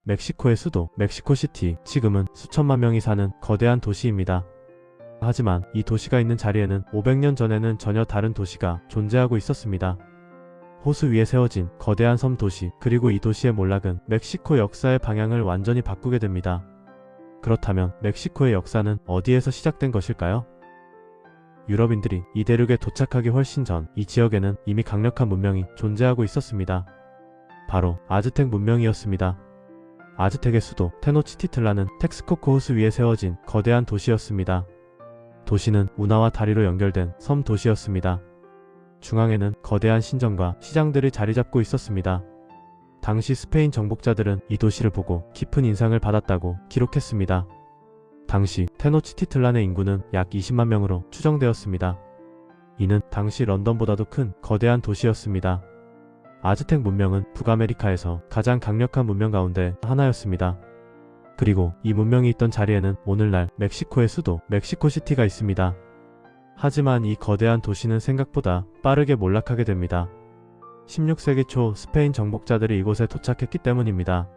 멕시코의 수도 멕시코시티, 지금은 수천만 명이 사는 거대한 도시입니다. 하지만 이 도시가 있는 자리에는 500년 전에는 전혀 다른 도시가 존재하고 있었습니다. 호수 위에 세워진 거대한 섬 도시, 그리고 이 도시의 몰락은 멕시코 역사의 방향을 완전히 바꾸게 됩니다. 그렇다면 멕시코의 역사는 어디에서 시작된 것일까요? 유럽인들이 이 대륙에 도착하기 훨씬 전 이 지역에는 이미 강력한 문명이 존재하고 있었습니다. 바로 아즈텍 문명이었습니다. 아즈텍의 수도 테노치티틀란은 텍스코코 호수 위에 세워진 거대한 도시였습니다. 도시는 운하와 다리로 연결된 섬 도시였습니다. 중앙에는 거대한 신전과 시장들이 자리 잡고 있었습니다. 당시 스페인 정복자들은 이 도시를 보고 깊은 인상을 받았다고 기록했습니다. 당시 테노치티틀란의 인구는 약 20만 명으로 추정되었습니다. 이는 당시 런던보다도 큰 거대한 도시였습니다. 아즈텍 문명은 북아메리카에서 가장 강력한 문명 가운데 하나였습니다. 그리고 이 문명이 있던 자리에는 오늘날 멕시코의 수도 멕시코시티가 있습니다. 하지만 이 거대한 도시는 생각보다 빠르게 몰락하게 됩니다. 16세기 초 스페인 정복자들이 이곳에 도착했기 때문입니다.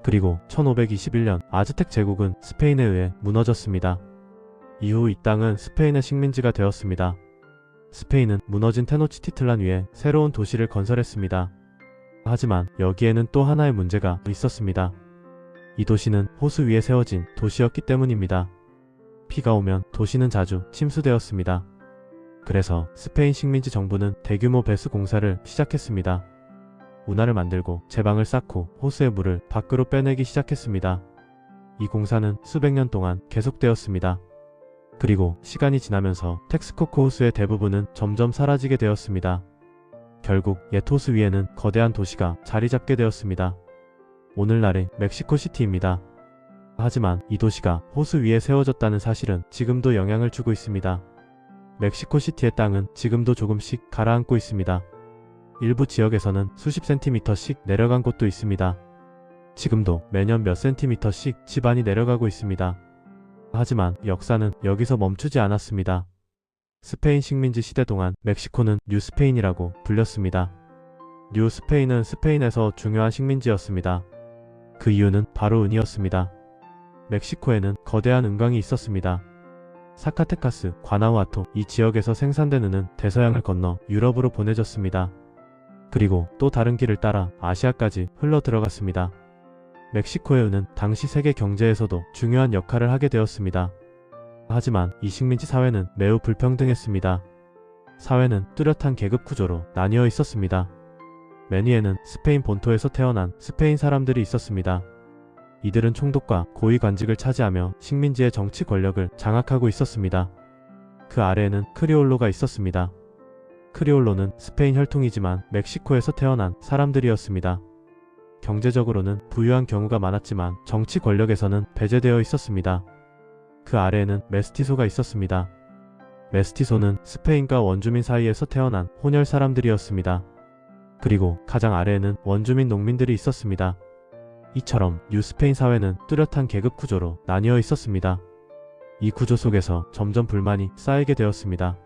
그리고 1521년 아즈텍 제국은 스페인에 의해 무너졌습니다. 이후 이 땅은 스페인의 식민지가 되었습니다. 스페인은 무너진 테노치티틀란 위에 새로운 도시를 건설했습니다. 하지만 여기에는 또 하나의 문제가 있었습니다. 이 도시는 호수 위에 세워진 도시였기 때문입니다. 비가 오면 도시는 자주 침수되었습니다. 그래서 스페인 식민지 정부는 대규모 배수 공사를 시작했습니다. 운하를 만들고 제방을 쌓고 호수의 물을 밖으로 빼내기 시작했습니다. 이 공사는 수백 년 동안 계속되었습니다. 그리고 시간이 지나면서 텍스코코 호수의 대부분은 점점 사라지게 되었습니다. 결국 옛 호수 위에는 거대한 도시가 자리 잡게 되었습니다. 오늘날의 멕시코시티입니다. 하지만 이 도시가 호수 위에 세워졌다는 사실은 지금도 영향을 주고 있습니다. 멕시코시티의 땅은 지금도 조금씩 가라앉고 있습니다. 일부 지역에서는 수십 센티미터씩 내려간 곳도 있습니다. 지금도 매년 몇 센티미터씩 지반이 내려가고 있습니다. 하지만 역사는 여기서 멈추지 않았습니다. 스페인 식민지 시대 동안 멕시코는 뉴스페인이라고 불렸습니다. 뉴스페인은 스페인에서 중요한 식민지였습니다. 그 이유는 바로 은이었습니다. 멕시코에는 거대한 은광이 있었습니다. 사카테카스, 과나우아토 이 지역에서 생산된 은은 대서양을 건너 유럽으로 보내졌습니다. 그리고 또 다른 길을 따라 아시아까지 흘러 들어갔습니다. 멕시코의 은은 당시 세계 경제에서도 중요한 역할을 하게 되었습니다. 하지만 이 식민지 사회는 매우 불평등했습니다. 사회는 뚜렷한 계급 구조로 나뉘어 있었습니다. 맨 위에는 스페인 본토에서 태어난 스페인 사람들이 있었습니다. 이들은 총독과 고위 관직을 차지하며 식민지의 정치 권력을 장악하고 있었습니다. 그 아래에는 크리올로가 있었습니다. 크리올로는 스페인 혈통이지만 멕시코에서 태어난 사람들이었습니다. 경제적으로는 부유한 경우가 많았지만 정치 권력에서는 배제되어 있었습니다. 그 아래에는 메스티소가 있었습니다. 메스티소는 스페인과 원주민 사이에서 태어난 혼혈 사람들이었습니다. 그리고 가장 아래에는 원주민 농민들이 있었습니다. 이처럼 뉴스페인 사회는 뚜렷한 계급 구조로 나뉘어 있었습니다. 이 구조 속에서 점점 불만이 쌓이게 되었습니다.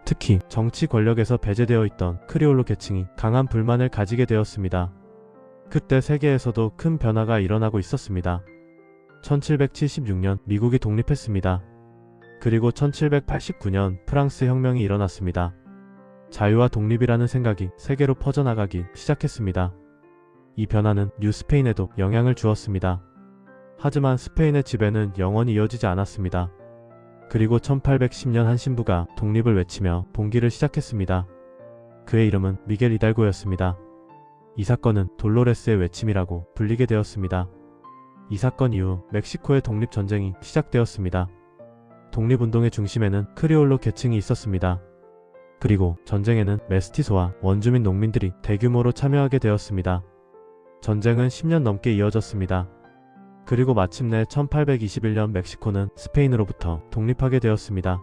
특히 정치 권력에서 배제되어 있던 크리올로 계층이 강한 불만을 가지게 되었습니다. 그때 세계에서도 큰 변화가 일어나고 있었습니다. 1776년 미국이 독립했습니다. 그리고 1789년 프랑스 혁명이 일어났습니다. 자유와 독립이라는 생각이 세계로 퍼져나가기 시작했습니다. 이 변화는 뉴스페인에도 영향을 주었습니다. 하지만 스페인의 지배는 영원히 이어지지 않았습니다. 그리고 1810년 한 신부가 독립을 외치며 봉기를 시작했습니다. 그의 이름은 미겔 히달고였습니다. 이 사건은 돌로레스의 외침이라고 불리게 되었습니다. 이 사건 이후 멕시코의 독립전쟁이 시작되었습니다. 독립운동의 중심에는 크리올로 계층이 있었습니다. 그리고 전쟁에는 메스티소와 원주민 농민들이 대규모로 참여하게 되었습니다. 전쟁은 10년 넘게 이어졌습니다. 그리고 마침내 1821년 멕시코는 스페인으로부터 독립하게 되었습니다.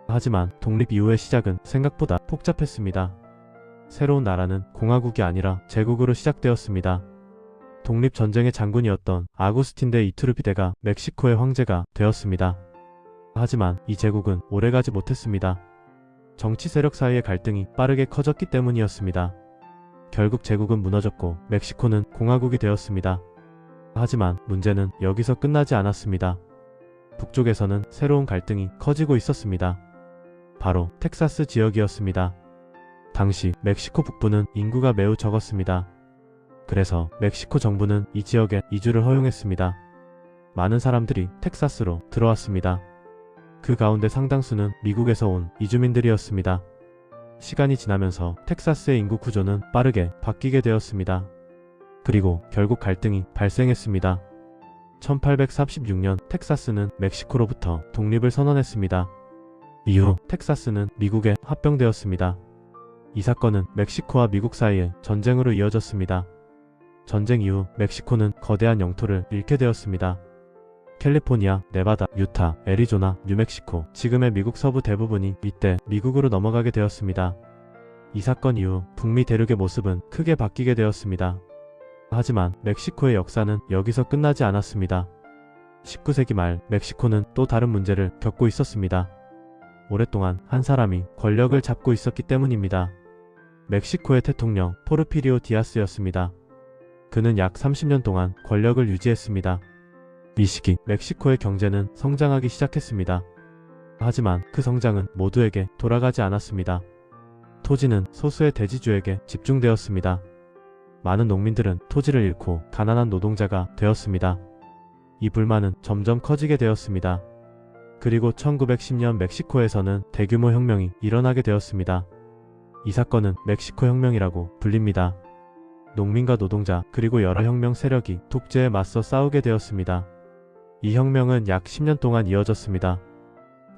하지만 독립 이후의 시작은 생각보다 복잡했습니다. 새로운 나라는 공화국이 아니라 제국으로 시작되었습니다. 독립전쟁의 장군이었던 아구스틴 데 이투르비데가 멕시코의 황제가 되었습니다. 하지만 이 제국은 오래가지 못했습니다. 정치 세력 사이의 갈등이 빠르게 커졌기 때문이었습니다. 결국 제국은 무너졌고 멕시코는 공화국이 되었습니다. 하지만 문제는 여기서 끝나지 않았습니다. 북쪽에서는 새로운 갈등이 커지고 있었습니다. 바로 텍사스 지역이었습니다. 당시 멕시코 북부는 인구가 매우 적었습니다. 그래서 멕시코 정부는 이 지역에 이주를 허용했습니다. 많은 사람들이 텍사스로 들어왔습니다. 그 가운데 상당수는 미국에서 온 이주민들이었습니다. 시간이 지나면서 텍사스의 인구 구조는 빠르게 바뀌게 되었습니다. 그리고 결국 갈등이 발생했습니다. 1836년 텍사스는 멕시코로부터 독립을 선언했습니다. 이후 텍사스는 미국에 합병되었습니다. 이 사건은 멕시코와 미국 사이의 전쟁으로 이어졌습니다. 전쟁 이후 멕시코는 거대한 영토를 잃게 되었습니다. 캘리포니아, 네바다, 유타, 애리조나, 뉴멕시코, 지금의 미국 서부 대부분이 이때 미국으로 넘어가게 되었습니다. 이 사건 이후 북미 대륙의 모습은 크게 바뀌게 되었습니다. 하지만 멕시코의 역사는 여기서 끝나지 않았습니다. 19세기 말 멕시코는 또 다른 문제를 겪고 있었습니다. 오랫동안 한 사람이 권력을 잡고 있었기 때문입니다. 멕시코의 대통령 포르피리오 디아스였습니다. 그는 약 30년 동안 권력을 유지했습니다. 이 시기 멕시코의 경제는 성장하기 시작했습니다. 하지만 그 성장은 모두에게 돌아가지 않았습니다. 토지는 소수의 대지주에게 집중되었습니다. 많은 농민들은 토지를 잃고 가난한 노동자가 되었습니다. 이 불만은 점점 커지게 되었습니다. 그리고 1910년 멕시코에서는 대규모 혁명이 일어나게 되었습니다. 이 사건은 멕시코 혁명이라고 불립니다. 농민과 노동자 그리고 여러 혁명 세력이 독재에 맞서 싸우게 되었습니다. 이 혁명은 약 10년 동안 이어졌습니다.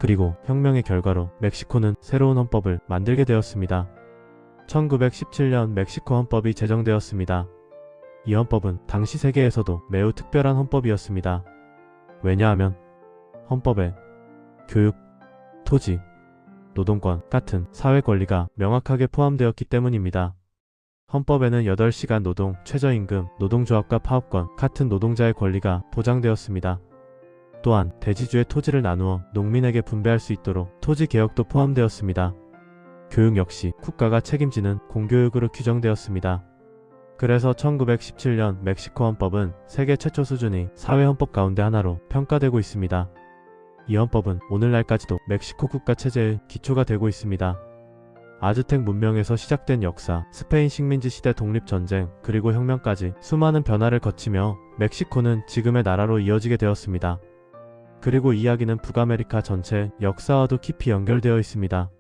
그리고 혁명의 결과로 멕시코는 새로운 헌법을 만들게 되었습니다. 1917년 멕시코 헌법이 제정되었습니다. 이 헌법은 당시 세계에서도 매우 특별한 헌법이었습니다. 왜냐하면 헌법에 교육, 토지, 노동권 같은 사회 권리가 명확하게 포함되었기 때문입니다. 헌법에는 8시간 노동, 최저임금, 노동조합과 파업권 같은 노동자의 권리가 보장되었습니다. 또한 대지주의 토지를 나누어 농민에게 분배할 수 있도록 토지 개혁도 포함되었습니다. 교육 역시 국가가 책임지는 공교육으로 규정되었습니다. 그래서 1917년 멕시코 헌법은 세계 최초 수준의 사회 헌법 가운데 하나로 평가되고 있습니다. 이 헌법은 오늘날까지도 멕시코 국가 체제의 기초가 되고 있습니다. 아즈텍 문명에서 시작된 역사, 스페인 식민지 시대 독립전쟁, 그리고 혁명까지 수많은 변화를 거치며 멕시코는 지금의 나라로 이어지게 되었습니다. 그리고 이 이야기는 북아메리카 전체의 역사와도 깊이 연결되어 있습니다.